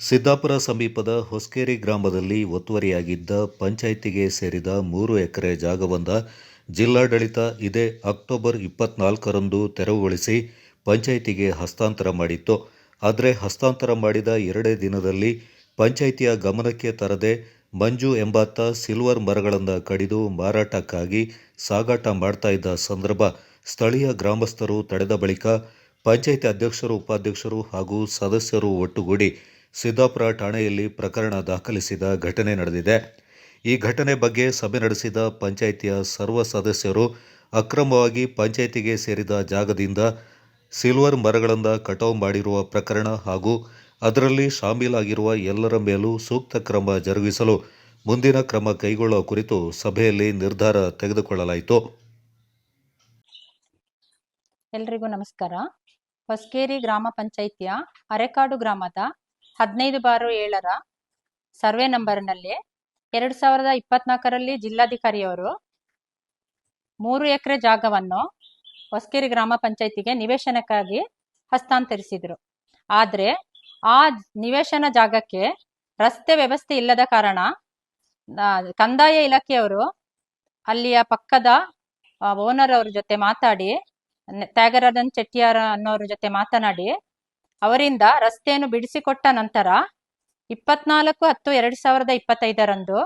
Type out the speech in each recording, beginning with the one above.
ಸಿದ್ದಾಪುರ ಸಮೀಪದ ಹೊಸಕೇರಿ ಗ್ರಾಮದಲ್ಲಿ ಒತ್ತುವರಿಯಾಗಿದ್ದ ಪಂಚಾಯ್ತಿಗೆ ಸೇರಿದ 3 ಎಕರೆ ಜಾಗವನ್ನು ಜಿಲ್ಲಾಡಳಿತ ಇದೇ ಅಕ್ಟೋಬರ್ 24ರಂದು ತೆರವುಗೊಳಿಸಿ ಪಂಚಾಯ್ತಿಗೆ ಹಸ್ತಾಂತರ ಮಾಡಿತ್ತು. ಆದರೆ ಹಸ್ತಾಂತರ ಮಾಡಿದ 2 ದಿನದಲ್ಲಿ ಪಂಚಾಯ್ತಿಯ ಗಮನಕ್ಕೆ ತರದೆ ಮಂಜು ಎಂಬಾತ ಸಿಲ್ವರ್ ಮರಗಳನ್ನು ಕಡಿದು ಮಾರಾಟಕ್ಕಾಗಿ ಸಾಗಾಟ ಮಾಡ್ತಾ ಇದ್ದ ಸಂದರ್ಭ ಸ್ಥಳೀಯ ಗ್ರಾಮಸ್ಥರು ತಡೆದ ಬಳಿಕ ಪಂಚಾಯ್ತಿ ಅಧ್ಯಕ್ಷರು, ಉಪಾಧ್ಯಕ್ಷರು ಹಾಗೂ ಸದಸ್ಯರು ಒಟ್ಟುಗೂಡಿ ಸಿದ್ದಾಪುರ ಠಾಣೆಯಲ್ಲಿ ಪ್ರಕರಣ ದಾಖಲಿಸಿದ ಘಟನೆ ನಡೆದಿದೆ. ಈ ಘಟನೆ ಬಗ್ಗೆ ಸಭೆ ನಡೆಸಿದ ಪಂಚಾಯ್ತಿಯ ಸರ್ವ ಸದಸ್ಯರು ಅಕ್ರಮವಾಗಿ ಪಂಚಾಯ್ತಿಗೆ ಸೇರಿದ ಜಾಗದಿಂದ ಸಿಲ್ವರ್ ಮರಗಳನ್ನು ಕಟಾವು ಮಾಡಿರುವ ಪ್ರಕರಣ ಹಾಗೂ ಅದರಲ್ಲಿ ಶಾಮೀಲಾಗಿರುವ ಎಲ್ಲರ ಮೇಲೂ ಸೂಕ್ತ ಕ್ರಮ ಜರುಗಿಸಲು ಮುಂದಿನ ಕ್ರಮ ಕೈಗೊಳ್ಳುವ ಕುರಿತು ಸಭೆಯಲ್ಲಿ ನಿರ್ಧಾರ ತೆಗೆದುಕೊಳ್ಳಲಾಯಿತು. ಎಲ್ರಿಗೂ ನಮಸ್ಕಾರ. ಹೊಸಕೇರಿ ಗ್ರಾಮ ಪಂಚಾಯಿತಿಯ ಅರೆಕಾಡು ಗ್ರಾಮದ 15/7 ಸರ್ವೆ ನಂಬರ್ನಲ್ಲಿ 2024ರಲ್ಲಿ ಜಿಲ್ಲಾಧಿಕಾರಿಯವರು 3 ಎಕರೆ ಜಾಗವನ್ನು ಹೊಸಕೇರಿ ಗ್ರಾಮ ಪಂಚಾಯಿತಿಗೆ ನಿವೇಶನಕ್ಕಾಗಿ ಹಸ್ತಾಂತರಿಸಿದರು. ಆದರೆ ಆ ನಿವೇಶನ ಜಾಗಕ್ಕೆ ರಸ್ತೆ ವ್ಯವಸ್ಥೆ ಇಲ್ಲದ ಕಾರಣ ಕಂದಾಯ ಇಲಾಖೆಯವರು ಅಲ್ಲಿಯ ಪಕ್ಕದ ಓನರ್ ಅವ್ರ ಜೊತೆ ಮಾತಾಡಿ, ತ್ಯಾಗರಾಜನ್ ಚೆಟ್ಟಿಯಾರ ಅನ್ನೋರ ಜೊತೆ ಮಾತನಾಡಿ ಅವರಿಂದ ರಸ್ತೆಯನ್ನು ಬಿಡಿಸಿಕೊಟ್ಟ ನಂತರ 24/10/2025ರಂದು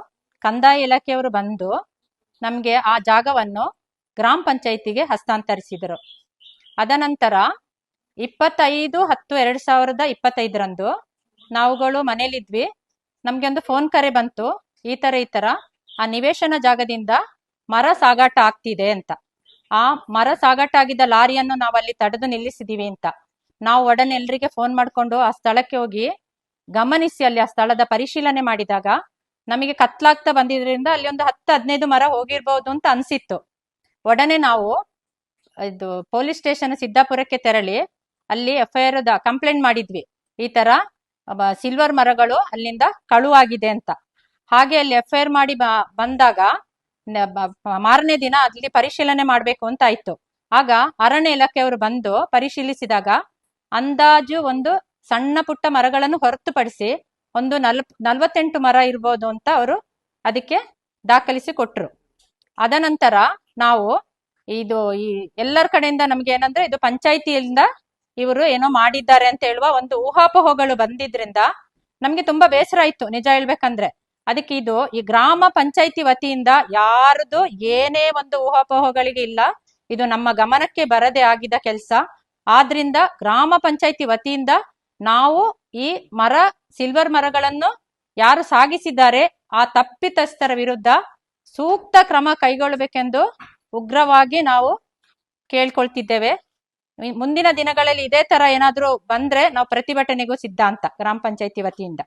ಕಂದಾಯ ಇಲಾಖೆಯವರು ಬಂದು ನಮಗೆ ಆ ಜಾಗವನ್ನು ಗ್ರಾಮ ಪಂಚಾಯಿತಿಗೆ ಹಸ್ತಾಂತರಿಸಿದರು. ಅದನಂತರ 25/10/2025ರಂದು ನಾವುಗಳು ಮನೇಲಿದ್ವಿ. ನಮ್ಗೆ ಒಂದು ಫೋನ್ ಕರೆ ಬಂತು, ಈ ತರ ಆ ನಿವೇಶನ ಜಾಗದಿಂದ ಮರ ಸಾಗಾಟ ಆಗ್ತಿದೆ ಅಂತ. ಆ ಮರ ಸಾಗಾಟ ಆಗಿದ್ದ ಲಾರಿಯನ್ನು ನಾವು ಅಲ್ಲಿ ತಡೆದು ನಿಲ್ಲಿಸಿದೀವಿ ಅಂತ ನಾವು ಒಡನೆ ಎಲ್ರಿಗೆ ಫೋನ್ ಮಾಡ್ಕೊಂಡು ಆ ಸ್ಥಳಕ್ಕೆ ಹೋಗಿ ಗಮನಿಸಿ ಅಲ್ಲಿ ಆ ಸ್ಥಳದ ಪರಿಶೀಲನೆ ಮಾಡಿದಾಗ ನಮಗೆ ಕತ್ಲಾಗ್ತಾ ಬಂದಿದ್ರಿಂದ ಅಲ್ಲಿ ಒಂದು 10-15 ಮರ ಹೋಗಿರ್ಬೋದು ಅಂತ ಅನ್ಸಿತ್ತು. ಒಡನೆ ನಾವು ಇದು ಪೊಲೀಸ್ ಸ್ಟೇಷನ್ ಸಿದ್ದಾಪುರಕ್ಕೆ ತೆರಳಿ ಅಲ್ಲಿ FIR ಕಂಪ್ಲೇಂಟ್ ಮಾಡಿದ್ವಿ, ಈ ತರ ಸಿಲ್ವರ್ ಮರಗಳು ಅಲ್ಲಿಂದ ಕಳುವಾಗಿದೆ ಅಂತ. ಹಾಗೆ ಅಲ್ಲಿ FIR ಮಾಡಿ ಬಂದಾಗ ಮಾರನೇ ದಿನ ಅಲ್ಲಿ ಪರಿಶೀಲನೆ ಮಾಡ್ಬೇಕು ಅಂತ ಆಯ್ತು. ಆಗ ಅರಣ್ಯ ಇಲಾಖೆಯವರು ಬಂದು ಪರಿಶೀಲಿಸಿದಾಗ ಅಂದಾಜು ಒಂದು ಸಣ್ಣ ಪುಟ್ಟ ಮರಗಳನ್ನು ಹೊರತುಪಡಿಸಿ ಒಂದು 48 ಮರ ಇರ್ಬೋದು ಅಂತ ಅವರು ಅದಕ್ಕೆ ದಾಖಲಿಸಿ ಕೊಟ್ರು. ಅದನಂತರ ನಾವು ಇದು ಈ ಎಲ್ಲರ ಕಡೆಯಿಂದ ನಮ್ಗೆ ಏನಂದ್ರೆ ಇದು ಪಂಚಾಯಿತಿಯಿಂದ ಇವರು ಏನೋ ಮಾಡಿದ್ದಾರೆ ಅಂತ ಹೇಳುವ ಒಂದು ಊಹಾಪೋಹಗಳು ಬಂದಿದ್ರಿಂದ ನಮ್ಗೆ ತುಂಬಾ ಬೇಸರ ಆಯ್ತು, ನಿಜ ಹೇಳ್ಬೇಕಂದ್ರೆ. ಅದಕ್ಕೆ ಇದು ಈ ಗ್ರಾಮ ಪಂಚಾಯಿತಿ ವತಿಯಿಂದ ಯಾರದು ಏನೇ ಒಂದು ಊಹಾಪೋಹಗಳಿಗೆ ಇಲ್ಲ, ಇದು ನಮ್ಮ ಗಮನಕ್ಕೆ ಬರದೇ ಆಗಿದ್ದ ಕೆಲಸ. ಆದ್ರಿಂದ ಗ್ರಾಮ ಪಂಚಾಯಿತಿ ವತಿಯಿಂದ ನಾವು ಈ ಸಿಲ್ವರ್ ಮರಗಳನ್ನು ಯಾರು ಸಾಗಿಸಿದ್ದಾರೆ ಆ ತಪ್ಪಿತಸ್ಥರ ವಿರುದ್ಧ ಸೂಕ್ತ ಕ್ರಮ ಕೈಗೊಳ್ಳಬೇಕೆಂದು ಉಗ್ರವಾಗಿ ನಾವು ಕೇಳ್ಕೊಳ್ತಿದ್ದೇವೆ. ಮುಂದಿನ ದಿನಗಳಲ್ಲಿ ಇದೇ ತರ ಏನಾದ್ರೂ ಬಂದ್ರೆ ನಾವು ಪ್ರತಿಭಟನೆಗೂ ಸಿದ್ಧ ಅಂತ ಗ್ರಾಮ ಪಂಚಾಯಿತಿ ವತಿಯಿಂದ.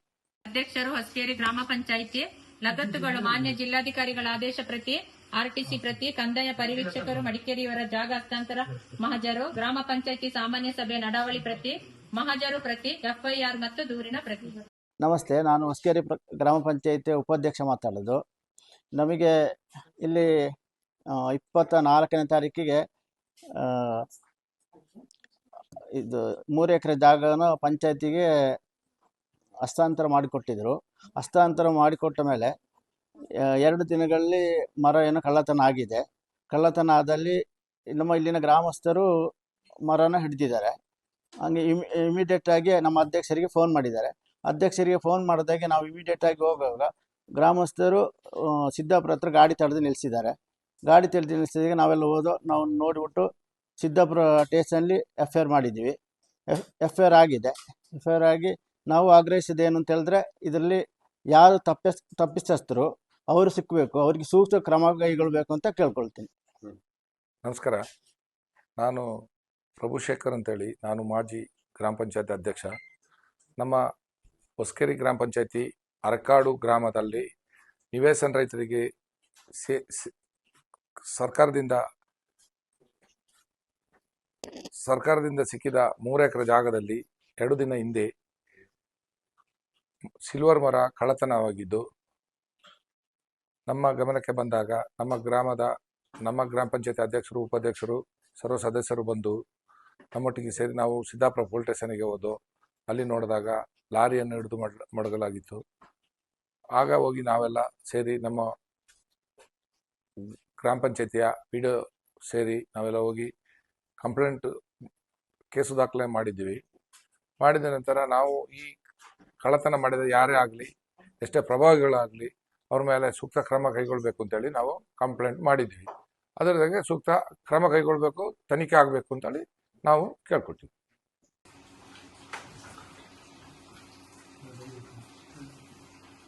ಅಧ್ಯಕ್ಷರು, ಹೊಸಕೇರಿ ಗ್ರಾಮ ಪಂಚಾಯಿತಿ ಲಗತ್ತುಗಳು, ಮಾನ್ಯ ಜಿಲ್ಲಾಧಿಕಾರಿಗಳ ಆದೇಶ ಪ್ರತಿ, RTC ಪ್ರತಿ, ಕಂದಾಯ ಪರಿವೀಕ್ಷಕರು, ಮಡಿಕೇರಿಯವರ ಜಾಗ ಹಸ್ತಾಂತರ ಮಹಜರು, ಗ್ರಾಮ ಪಂಚಾಯಿತಿ ಸಾಮಾನ್ಯ ಸಭೆ ನಡಾವಳಿ ಪ್ರತಿ, ಮಹಜರು ಪ್ರತಿ, FIR ಮತ್ತು ದೂರಿನ ಪ್ರತಿ. ನಮಸ್ತೆ, ನಾನು ಹೊಸಕೇರಿ ಗ್ರಾಮ ಪಂಚಾಯಿತಿ ಉಪಾಧ್ಯಕ್ಷ ಮಾತಾಡೋದು. ನಮಗೆ ಇಲ್ಲಿ 24ನೇ ತಾರೀಕಿಗೆ ಇದು 3 ಎಕರೆ ಜಾಗನ ಪಂಚಾಯತಿಗೆ ಹಸ್ತಾಂತರ ಮಾಡಿಕೊಟ್ಟಿದ್ರು. ಹಸ್ತಾಂತರ ಮಾಡಿಕೊಟ್ಟ ಮೇಲೆ 2 ದಿನಗಳಲ್ಲಿ ಮರ ಏನೋ ಕಳ್ಳತನ ಆಗಿದೆ. ಕಳ್ಳತನ ಆದಲ್ಲಿ ನಮ್ಮ ಇಲ್ಲಿನ ಗ್ರಾಮಸ್ಥರು ಮರನ ಹಿಡಿದಿದ್ದಾರೆ. ಹಂಗೆ ಇಮಿಡಿಯೇಟ್ ಆಗಿ ನಮ್ಮ ಅಧ್ಯಕ್ಷರಿಗೆ ಫೋನ್ ಮಾಡಿದ್ದಾರೆ. ಅಧ್ಯಕ್ಷರಿಗೆ ಫೋನ್ ಮಾಡಿದಾಗೆ ನಾವು ಇಮಿಡಿಯೇಟ್ ಆಗಿ ಹೋಗುವಾಗ ಗ್ರಾಮಸ್ಥರು ಸಿದ್ದಾಪುರ ಹತ್ರ ಗಾಡಿ ತಡೆದು ನಿಲ್ಲಿಸಿದ್ದಾರೆ. ಗಾಡಿ ತಡೆದು ನಿಲ್ಲಿಸಿದಾಗ ನಾವೆಲ್ಲ ನಾವು ನೋಡಿಬಿಟ್ಟು ಸಿದ್ದಾಪುರ ಸ್ಟೇಷನ್ಲಿ FIR ಮಾಡಿದ್ದೀವಿ. FIR ಆಗಿದೆ. FIR ಆಗಿ ನಾವು ಆಗ್ರಹಿಸಿದ್ದೇನು ಅಂತ ಹೇಳಿದ್ರೆ, ಇದರಲ್ಲಿ ಯಾರು ತಪ್ಪಿತಸ್ಥರು ಅವರು ಸಿಕ್ಕಬೇಕು, ಅವ್ರಿಗೆ ಸೂಕ್ತ ಕ್ರಮ ಕೈಗೊಳ್ಳಬೇಕು ಅಂತ ಕೇಳ್ಕೊಳ್ತೀನಿ. ನಮಸ್ಕಾರ, ನಾನು ಪ್ರಭುಶೇಖರ್ ಅಂತೇಳಿ, ನಾನು ಮಾಜಿ ಗ್ರಾಮ ಪಂಚಾಯತಿ ಅಧ್ಯಕ್ಷ. ನಮ್ಮ ಹೊಸಕೇರಿ ಗ್ರಾಮ ಪಂಚಾಯತಿ ಅರಕಾಡು ಗ್ರಾಮದಲ್ಲಿ ನಿವೇಶನ ರೈತರಿಗೆ ಸರ್ಕಾರದಿಂದ ಸಿಕ್ಕಿದ 3 ಎಕರೆ ಜಾಗದಲ್ಲಿ 2 ದಿನ ಹಿಂದೆ ಸಿಲ್ವರ್ ಮರ ಕಳ್ಳತನವಾಗಿದ್ದು ನಮ್ಮ ಗಮನಕ್ಕೆ ಬಂದಾಗ ನಮ್ಮ ಗ್ರಾಮ ಪಂಚಾಯತಿ ಅಧ್ಯಕ್ಷರು, ಉಪಾಧ್ಯಕ್ಷರು, ಸರ್ವ ಸದಸ್ಯರು ಬಂದು ನಮ್ಮೊಟ್ಟಿಗೆ ಸೇರಿ ನಾವು ಸಿದ್ದಾಪುರ ಪೊಲೀಸ್ ಸ್ಟೇಷನ್ಗೆ ಹೋದು ಅಲ್ಲಿ ನೋಡಿದಾಗ ಲಾರಿಯನ್ನು ಹಿಡಿದು ಮಡಗಲಾಗಿತ್ತು. ಆಗ ಹೋಗಿ ನಾವೆಲ್ಲ ಸೇರಿ ನಮ್ಮ ಗ್ರಾಮ ಪಂಚಾಯತಿಯ PDO ಸೇರಿ ನಾವೆಲ್ಲ ಹೋಗಿ ಕಂಪ್ಲೇಂಟ್ ಕೇಸು ದಾಖಲೆ ಮಾಡಿದ್ವಿ. ಮಾಡಿದ ನಂತರ ನಾವು ಈ ಕಳ್ಳತನ ಮಾಡಿದ ಯಾರೇ ಆಗಲಿ, ಎಷ್ಟೇ ಪ್ರಭಾವಿಗಳಾಗಲಿ, ಅವ್ರ ಮೇಲೆ ಸೂಕ್ತ ಕ್ರಮ ಕೈಗೊಳ್ಳಬೇಕು ಅಂತೇಳಿ ನಾವು ಕಂಪ್ಲೇಂಟ್ ಮಾಡಿದ್ವಿ. ಅದರ ಸೂಕ್ತ ಕ್ರಮ ಕೈಗೊಳ್ಳಬೇಕು, ತನಿಖೆ ಆಗಬೇಕು ಅಂತೇಳಿ ನಾವು ಕೇಳ್ಕೊತೀವಿ.